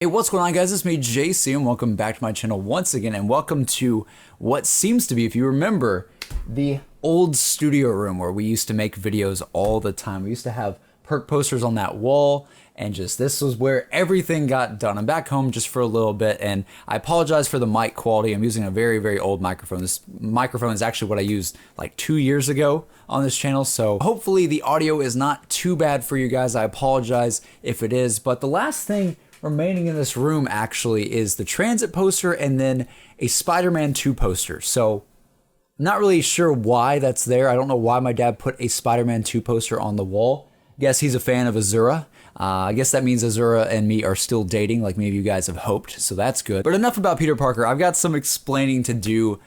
Hey, what's going on, guys? It's me, JC, and welcome back to my channel once again, and welcome to what seems to be, if you remember, the old studio room where we used to make videos all the time. We used to have perk posters on that wall, and just this was where everything got done. I'm back home just for a little bit, and I apologize for the mic quality. I'm using a very, very old microphone. This microphone is actually what I used like 2 years ago on this channel, so hopefully the audio is not too bad for you guys. I apologize if it is, but the last thing remaining in this room actually is the transit poster and then a Spider-Man 2 poster. So I'm not really sure why that's there. I don't know why my dad put a Spider-Man 2 poster on the wall. Guess he's a fan of Azura. I guess that means Azura and me are still dating like maybe you guys have hoped, so that's good. But enough about Peter Parker. I've got some explaining to do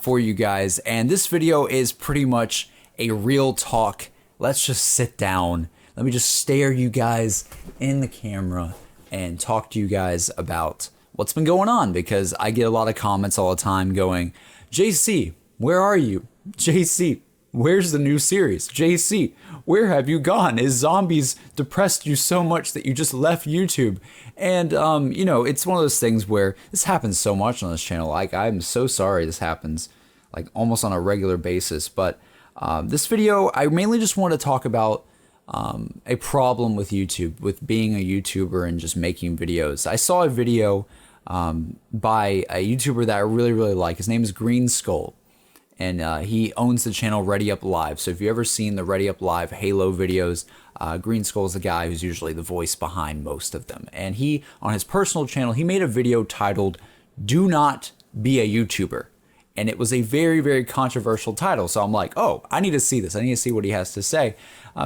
for you guys, and this video is pretty much a real talk. Let's just sit down. Let me just stare you guys in the camera and talk to you guys about what's been going on, because I get a lot of comments all the time going, JC, where are you? JC, where's the new series? JC, where have you gone? Is zombies depressed you so much that you just left YouTube? And, you know, it's one of those things where this happens so much on this channel. Like, I'm so sorry this happens like almost on a regular basis. But this video, I mainly just want to talk about a problem with YouTube, with being a YouTuber and just making videos. I saw a video by a YouTuber that I really, really like. His name is Green Skull, and he owns the channel Ready Up Live. So if you've ever seen the Ready Up Live Halo videos, Green Skull is the guy who's usually the voice behind most of them. And he, on his personal channel, he made a video titled, "Do Not Be a YouTuber." And it was a very, very controversial title. So I'm like, oh, I need to see this. I need to see what he has to say.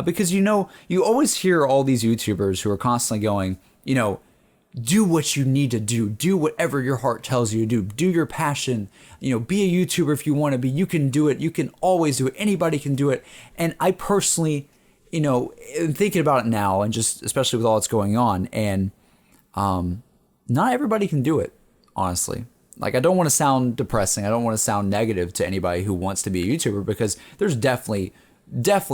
Because, you know, you always hear all these YouTubers who are constantly going, you know, do what you need to do. Do whatever your heart tells you to do. Do your passion. You know, be a YouTuber if you want to be. You can do it. You can always do it. Anybody can do it. And I personally, you know, thinking about it now, and just especially with all that's going on, and not everybody can do it, honestly. Like, I don't want to sound depressing. I don't want to sound negative to anybody who wants to be a YouTuber, because there's definitely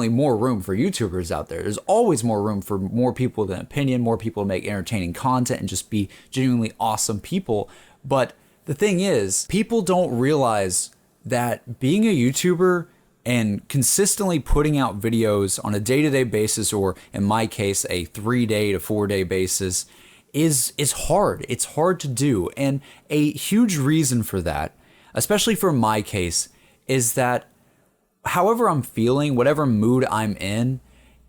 more room for YouTubers out there. There's always more room for more people with an opinion, more people to make entertaining content and just be genuinely awesome people. But the thing is, people don't realize that being a YouTuber and consistently putting out videos on a day-to-day basis, or in my case, a 3-day to 4-day basis, is hard. It's hard to do. And a huge reason for that, especially for my case, is that however I'm feeling, whatever mood I'm in,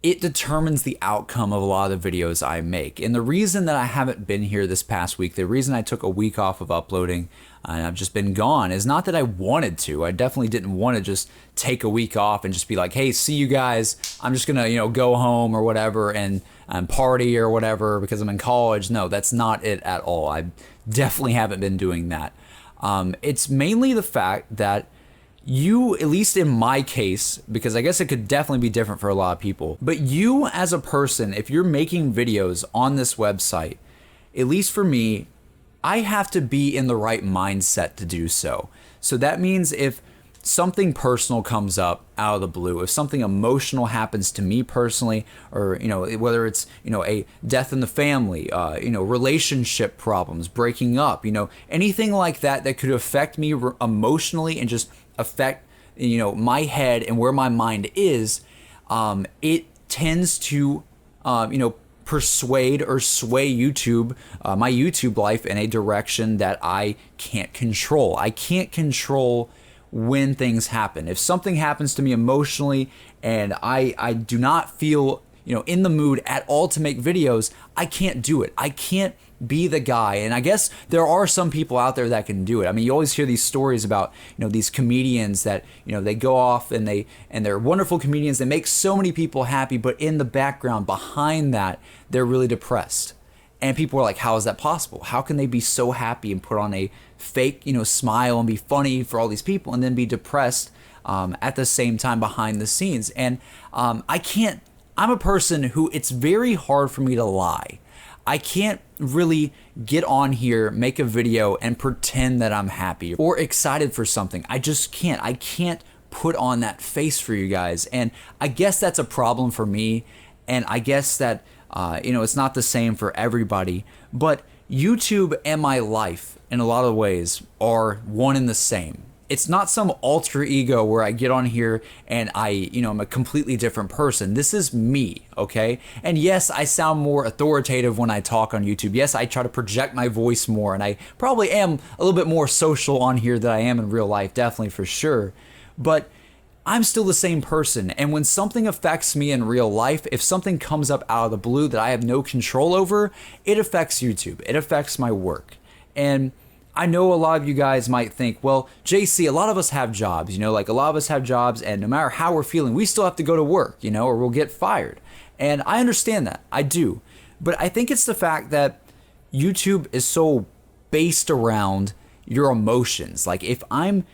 it determines the outcome of a lot of the videos I make. And the reason that I haven't been here this past week, the reason I took a week off of uploading and I've just been gone, is not that I wanted to. I definitely didn't want to just take a week off and just be like, hey, see you guys. I'm just gonna, you know, go home or whatever and party or whatever because I'm in college. No, that's not it at all. I definitely haven't been doing that. It's mainly the fact that you, at least in my case, because I guess it could definitely be different for a lot of people, but you as a person, if you're making videos on this website, at least for me, I have to be in the right mindset to do so. So that means if something personal comes up out of the blue, if something emotional happens to me personally, or, you know, whether it's, you know, a death in the family, you know, relationship problems, breaking up, you know, anything like that that could affect me emotionally and just affect, you know, my head and where my mind is, it tends to, you know, persuade or sway YouTube, my YouTube life, in a direction that I can't control. I can't control when things happen. If something happens to me emotionally and I do not feel, you know, in the mood at all to make videos, I can't do it. I can't be the guy. And I guess there are some people out there that can do it. I mean, you always hear these stories about, you know, these comedians that, you know, they go off and they're wonderful comedians. They make so many people happy, but in the background behind that, they're really depressed. And people are like, how is that possible? How can they be so happy and put on a fake, you know, smile and be funny for all these people and then be depressed at the same time behind the scenes? And I'm a person who, it's very hard for me to lie. I can't really get on here, make a video, and pretend that I'm happy or excited for something. I just can't. I can't put on that face for you guys. And I guess that's a problem for me. And I guess that, you know, it's not the same for everybody. But YouTube and my life in a lot of ways are one and the same. It's not some alter ego where I get on here and I'm a completely different person. This is me, okay? And yes, I sound more authoritative when I talk on YouTube. Yes, I try to project my voice more, and I probably am a little bit more social on here than I am in real life, definitely for sure. But I'm still the same person, and when something affects me in real life, if something comes up out of the blue that I have no control over, it affects YouTube. It affects my work. And I know a lot of you guys might think, well, JC, a lot of us have jobs, like a lot of us have jobs, and no matter how we're feeling, we still have to go to work, or we'll get fired. And I understand that. I do. But I think it's the fact that YouTube is so based around your emotions. Like if I'm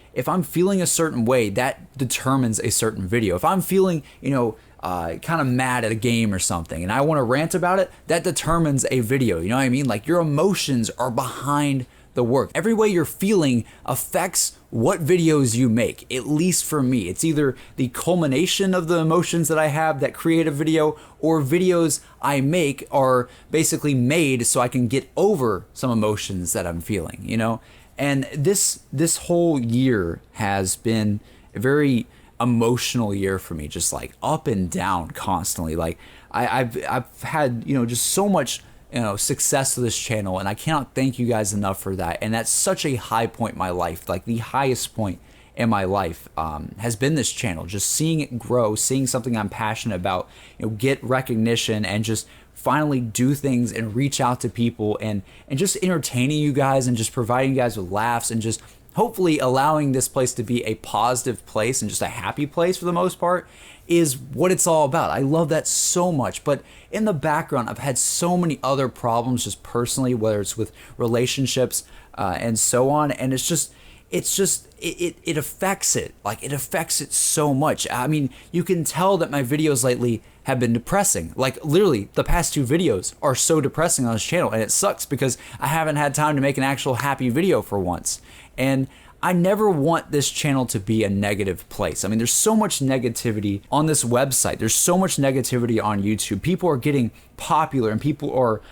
feeling a certain way, that determines a certain video. If I'm feeling, kind of mad at a game or something and I want to rant about it, that determines a video. You know what I mean? Like your emotions are behind the work. Every way you're feeling affects what videos you make, at least for me. It's either the culmination of the emotions that I have that create a video, or videos I make are basically made so I can get over some emotions that I'm feeling, And this whole year has been a very emotional year for me, just like up and down constantly. Like I've had, just so much success with this channel, and I cannot thank you guys enough for that. And that's such a high point in my life. Like the highest point in my life has been this channel, just seeing it grow, seeing something I'm passionate about, get recognition, and just finally do things and reach out to people, and just entertaining you guys, and just providing you guys with laughs, and just hopefully allowing this place to be a positive place and just a happy place for the most part is what it's all about. I love that so much. But in the background, I've had so many other problems just personally, whether it's with relationships and so on. And it affects it. Like it affects it so much. I mean, you can tell that my videos lately have been depressing. Like literally the past 2 videos are so depressing on this channel, and it sucks because I haven't had time to make an actual happy video for once. And I never want this channel to be a negative place. I mean, there's so much negativity on this website. There's so much negativity on YouTube. People are getting popular, and people are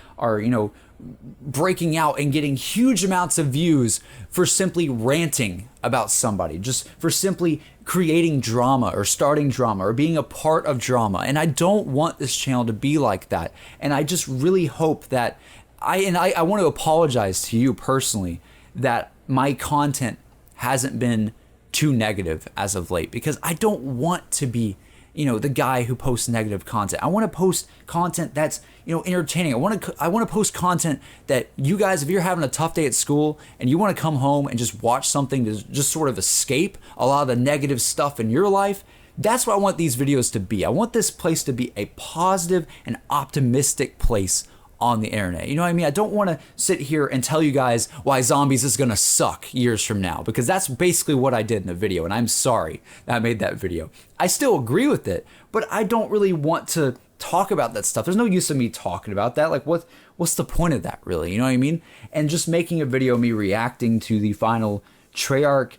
breaking out and getting huge amounts of views for simply ranting about somebody, just for simply creating drama or starting drama or being a part of drama. And I don't want this channel to be like that. And I just really hope that I want to apologize to you personally that my content hasn't been too negative as of late, because I don't want to be the guy who posts negative content. I want to post content that's entertaining. I want to post content that you guys, if you're having a tough day at school and you want to come home and just watch something to just sort of escape a lot of the negative stuff in your life, that's what I want these videos to be. I want this place to be a positive and optimistic place on the internet. You know what I mean? I don't want to sit here and tell you guys why zombies is going to suck years from now, because that's basically what I did in the video, and I'm sorry that I made that video. I still agree with it, but I don't really want to talk about that stuff. There's no use of me talking about that. Like what's the point of that really? You know what I mean? And just making a video of me reacting to the final Treyarch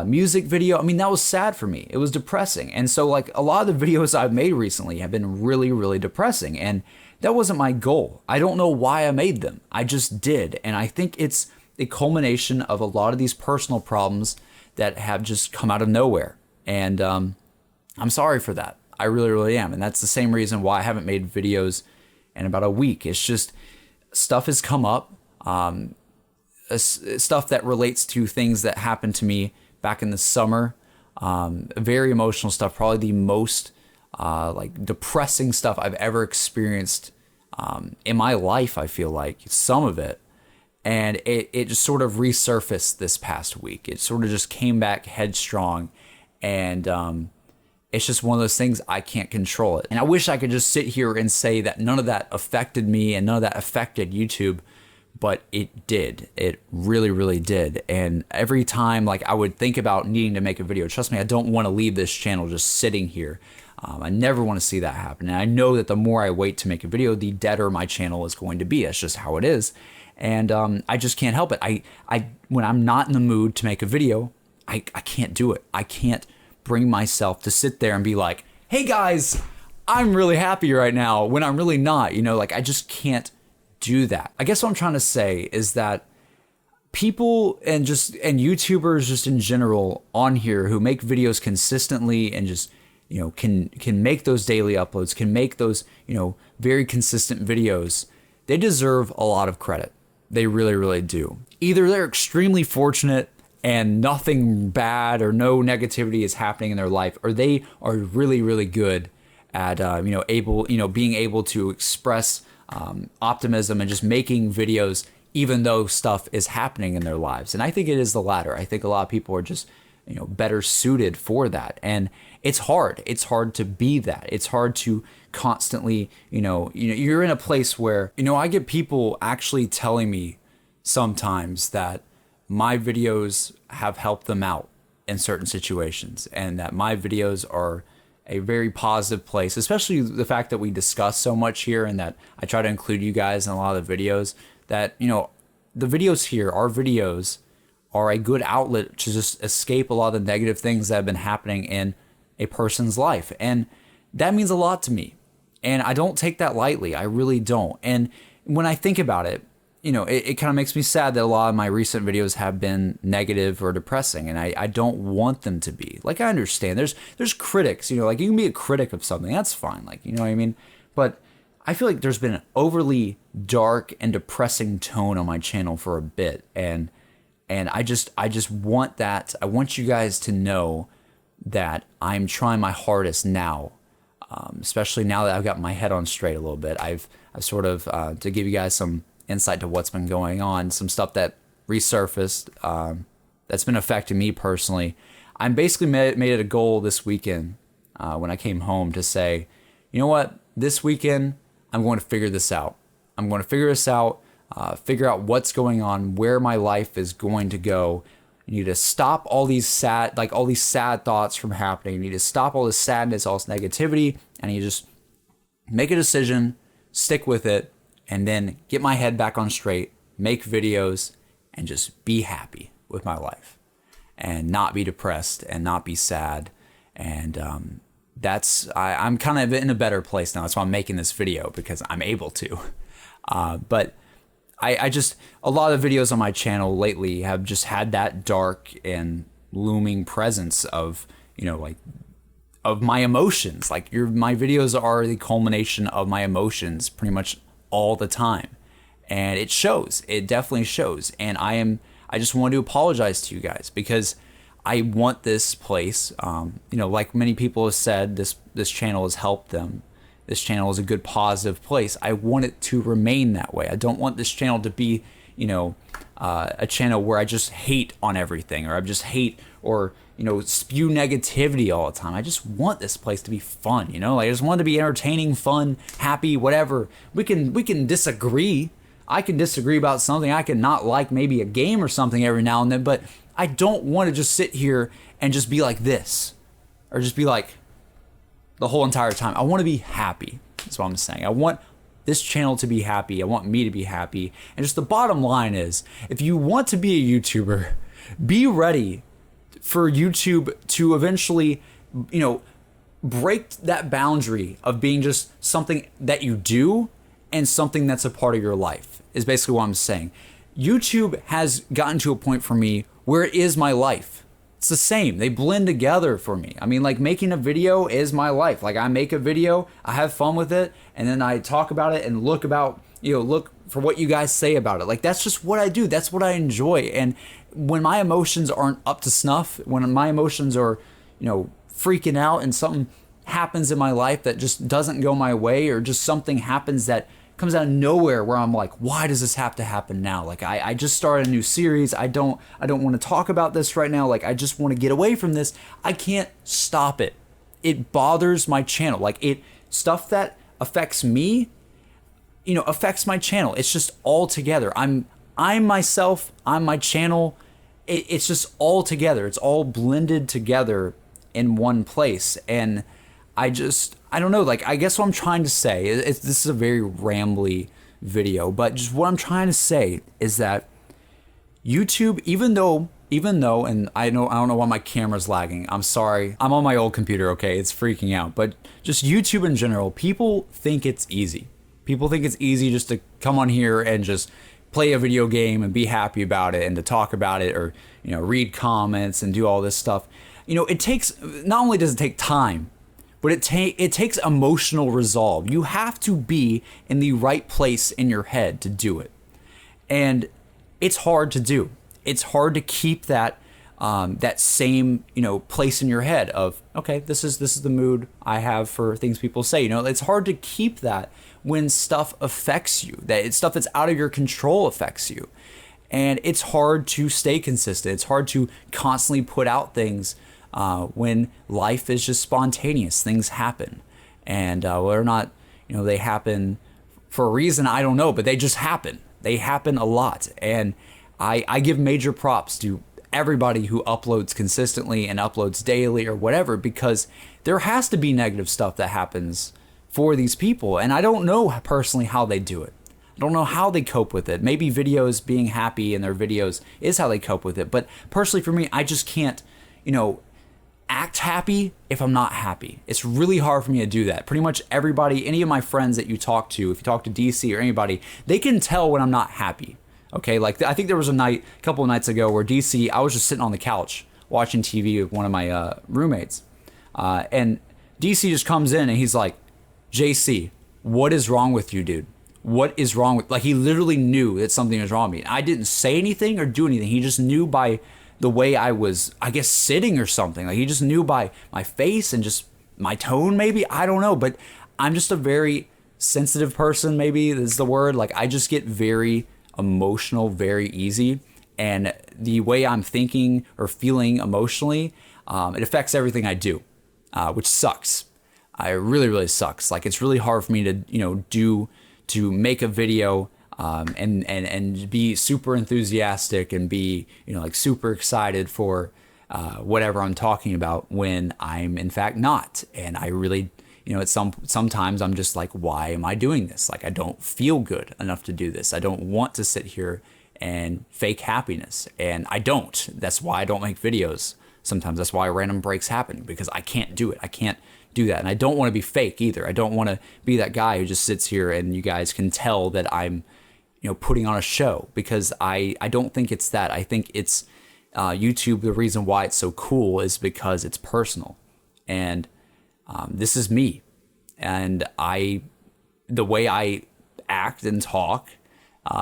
music video, I mean, that was sad for me. It was depressing. And so like a lot of the videos I've made recently have been really, really depressing, and that wasn't my goal. I don't know why I made them. I just did. And I think it's a culmination of a lot of these personal problems that have just come out of nowhere. And I'm sorry for that. I really, really am. And that's the same reason why I haven't made videos in about a week. It's just stuff has come up, stuff that relates to things that happened to me back in the summer. Very emotional stuff, probably the most like depressing stuff I've ever experienced in my life. I feel like some of it, and it just sort of resurfaced this past week. It sort of just came back headstrong, and it's just one of those things I can't control it. And I wish I could just sit here and say that none of that affected me and none of that affected YouTube, but it did. It really, really did. And every time like I would think about needing to make a video, trust me, I don't want to leave this channel just sitting here. I never want to see that happen. And I know that the more I wait to make a video, the deader my channel is going to be. That's just how it is. And I just can't help it. When I'm not in the mood to make a video, I can't do it. I can't bring myself to sit there and be like, hey guys, I'm really happy right now, when I'm really not. Like I just can't do that. I guess what I'm trying to say is that people and YouTubers just in general on here who make videos consistently and just, can make those daily uploads, can make those, very consistent videos, they deserve a lot of credit. They really, really do. Either they're extremely fortunate and nothing bad or no negativity is happening in their life, or they are really, really good at, being able to express optimism and just making videos even though stuff is happening in their lives. And I think it is the latter. I think a lot of people are just, better suited for that. And it's hard. It's hard to be that. It's hard to constantly, you're in a place where, I get people actually telling me sometimes that my videos have helped them out in certain situations and that my videos are a very positive place, especially the fact that we discuss so much here and that I try to include you guys in a lot of the videos, that, the videos here, our videos are a good outlet to just escape a lot of the negative things that have been happening in a person's life. And that means a lot to me. And I don't take that lightly. I really don't. And when I think about it, it kind of makes me sad that a lot of my recent videos have been negative or depressing, and I don't want them to be. Like, I understand there's critics, like you can be a critic of something, that's fine, like, you know what I mean? But I feel like there's been an overly dark and depressing tone on my channel for a bit, and I just want that. I want you guys to know that I'm trying my hardest now, especially now that I've got my head on straight a little bit. I've sort of, to give you guys some insight to what's been going on, some stuff that resurfaced that's been affecting me personally. I basically made it a goal this weekend when I came home to say, you know what, this weekend I'm going to figure this out. I'm going to figure this out, figure out what's going on, where my life is going to go. You need to stop all these sad thoughts from happening. You need to stop all this sadness, all this negativity, and you just make a decision, stick with it, and then get my head back on straight, make videos, and just be happy with my life and not be depressed and not be sad. And I'm kind of in a better place now. That's why I'm making this video, because I'm able to. But I just, a lot of videos on my channel lately have just had that dark and looming presence of, of my emotions. Like my videos are the culmination of my emotions pretty much all the time, and it shows. It definitely shows. And I just want to apologize to you guys, because I want this place, like many people have said, this channel has helped them. This channel is a good positive place. I want it to remain that way. I don't want this channel to be, a channel where I just hate on everything, or I just hate or spew negativity all the time. I just want this place to be fun, like I just want it to be entertaining, fun, happy, whatever. We can disagree. I can disagree about something. I can not like maybe a game or something every now and then, but I don't want to just sit here and just be like this, or just be like the whole entire time. I want to be happy. That's what I'm saying. I want this channel to be happy. I want me to be happy. And just the bottom line is, if you want to be a YouTuber, be ready for YouTube to eventually, break that boundary of being just something that you do and something that's a part of your life, is basically what I'm saying. YouTube has gotten to a point for me where it is my life. It's the same. They blend together for me. I mean, like, making a video is my life. Like, I make a video, I have fun with it, and then I talk about it and look for what you guys say about it. Like, that's just what I do. That's what I enjoy. And when my emotions aren't up to snuff, when my emotions are, freaking out and something happens in my life that just doesn't go my way, or just something happens that comes out of nowhere where I'm like, why does this have to happen now? Like, I just started a new series. I don't want to talk about this right now. Like, I just want to get away from this. I can't stop it. It bothers my channel. Like, stuff that affects me, affects my channel. It's just all together. I'm myself, I'm my channel. It's just all together. It's all blended together in one place. And I don't know, like, I guess what I'm trying to say, this is a very rambly video, but just what I'm trying to say is that YouTube, even though, and I don't know why my camera's lagging, I'm sorry, I'm on my old computer, okay, it's freaking out, but just YouTube in general, people think it's easy. People think it's easy just to come on here and just play a video game and be happy about it and to talk about it, or, you know, read comments and do all this stuff. You know, it takes, not only does it take time, but it takes emotional resolve. You have to be in the right place in your head to do it. And it's hard to do. It's hard to keep that that same, you know, place in your head of, okay, this is the mood I have for things people say. You know, it's hard to keep that when stuff affects you, that it's stuff that's out of your control affects you. And it's hard to stay consistent. It's hard to constantly put out things when life is just spontaneous. Things happen. And whether or not, you know, they happen for a reason, I don't know, but they just happen. They happen a lot. And I give major props to everybody who uploads consistently and uploads daily or whatever, because there has to be negative stuff that happens for these people. And I don't know personally how they do it. I don't know how they cope with it. Maybe videos, being happy in their videos is how they cope with it. But personally for me, I just can't, you know, act happy if I'm not happy. It's really hard for me to do that. Pretty much everybody, any of my friends that you talk to, if you talk to DC or anybody, they can tell when I'm not happy. Okay, like I think there was a couple of nights ago where DC, I was just sitting on the couch watching TV with one of my roommates. And DC just comes in and he's like, JC, what is wrong with you, dude? What is wrong with, like, he literally knew that something was wrong with me. I didn't say anything or do anything. He just knew by the way I was, I guess, sitting or something. Like, he just knew by my face and just my tone, maybe. I don't know. But I'm just a very sensitive person, maybe is the word. Like, I just get very emotional very easy. And the way I'm thinking or feeling emotionally, it affects everything I do, which sucks. It really, really sucks. Like, it's really hard for me to, you know, to make a video and be super enthusiastic and be, you know, like super excited for whatever I'm talking about when I'm in fact not. And I really, you know, sometimes I'm just like, why am I doing this? Like, I don't feel good enough to do this. I don't want to sit here and fake happiness. And I don't. That's why I don't make videos. Sometimes that's why random breaks happen, because I can't do it. I can't do that. And I don't want to be fake either. I don't want to be that guy who just sits here and you guys can tell that I'm, you know, putting on a show, because I don't think it's that. I think it's YouTube. The reason why it's so cool is because it's personal. And this is me. And the way I act and talk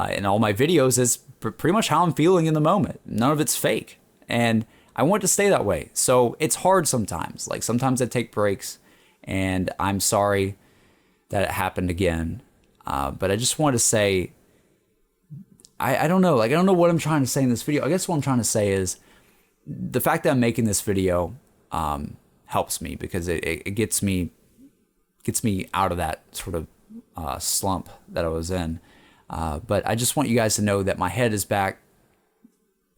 in all my videos is pretty much how I'm feeling in the moment. None of it's fake. And I want to stay that way. So it's hard sometimes. Like, sometimes I take breaks, and I'm sorry that it happened again. But I just want to say, I don't know. Like, I don't know what I'm trying to say in this video. I guess what I'm trying to say is the fact that I'm making this video helps me, because it gets me out of that sort of slump that I was in. But I just want you guys to know that my head is back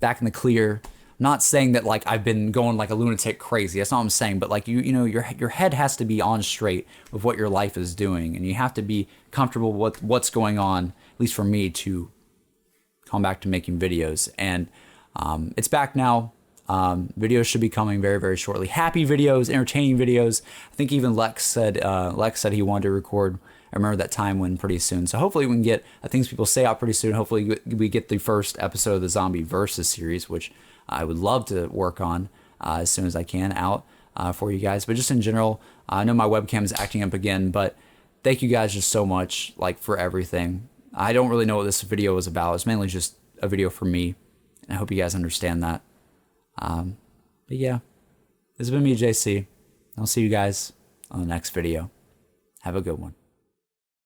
in the clear. Not saying that like I've been going like a lunatic crazy. That's not what I'm saying. But like you know, your head has to be on straight with what your life is doing, and you have to be comfortable with what's going on. At least for me, to come back to making videos, and it's back now. Videos should be coming very, very shortly. Happy videos, entertaining videos. I think even Lex said he wanted to record. I remember that time when pretty soon. So hopefully we can get Things People Say out pretty soon. Hopefully we get the first episode of the Zombie Versus series, which I would love to work on as soon as I can out for you guys. But just in general, I know my webcam is acting up again, but thank you guys just so much, like, for everything. I don't really know what this video was about. It's mainly just a video for me, and I hope you guys understand that. But yeah, this has been me, JC. I'll see you guys on the next video. Have a good one.